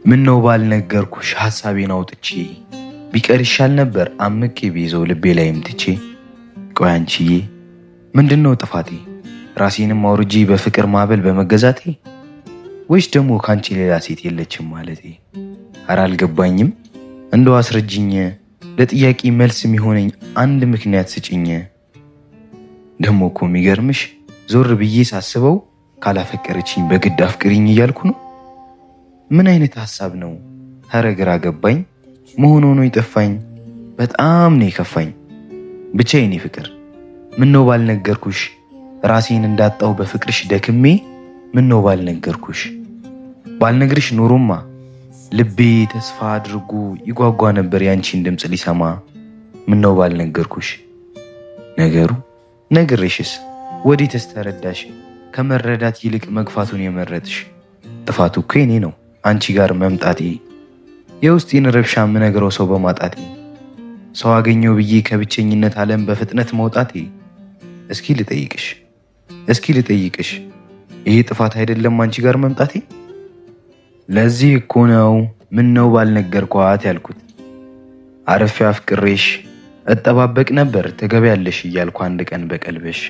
ምን ነው ባልነገርኩሽ ሐሳቤን አውጥቼ ቢቀር ይሻል ነበር አምቄ ቢይዘው ልቤ ላይም ትቼ። ቆይ አንቺዬ ምንድነው ጥፋቴ? ራሴንም አውርጄ በፍቅር ማዕበል በመገዛቴ ወይስ ደግሞ ካንቺ ሌላ ሴት የለችም ማለቴ? ኧረ አልገባኝም፣ እንደው አስረጅኝ፣ ለጥያቄ መልስ የሚሆነኝ አንድ ምክንያት ስጭኝ። ደግሞ እኮ የሚገርምሽ ዞር ብዬ ሳስበው ካላፈቀረችኝ በግድ አፍቅሪኝ እያልኩ ነው። ምን አይነት ሐሳብ ነው? ኧረ ግራ ገባኝ፣ መሆኑ ነው ይጠፋኝ፣ በጣም ነው የከፋኝ። ብቻ የኔ ፍቅር ምን ነው ባልነገርኩሽ፣ ራሴን እንዳጣው በፍቅርሽ ደክሜ። ምን ነው ባልነገርኩሽ፣ ባልነግርሽ ኖሮማ ልቤ ተስፋ አድርጎ ይጓጓ ነበር ያንቺን ድምጽ ሊሰማ። ምን ነው ባልነገርኩሽ፣ ነገሩ ነግሬሽስ ወዴት ተስተረዳሽ? ከመረዳት ይልቅ መግፋቱን የመረጥሽ። ጥፋቱ እኮ የኔ ነው አንቺ ጋር መምጣቴ፣ የውስጤን ረብሻ የምነግረው ሰው በማጣቴ፣ ሰው አገኘው ብዬ ከብቸኝነት ዓለም በፍጥነት መውጣቴ። እስኪ ልጠይቅሽ ይሄ ጥፋት አይደለም አንቺ ጋር መምጣቴ? ለዚህ እኮ ነው ምን ነው ባልነገርኳት ያልኩት። አረፊያ አፍቅሬሽ እጠባበቅ ነበር ትገቢያለሽ እያልኩ አንድ ቀን በቀልብሽ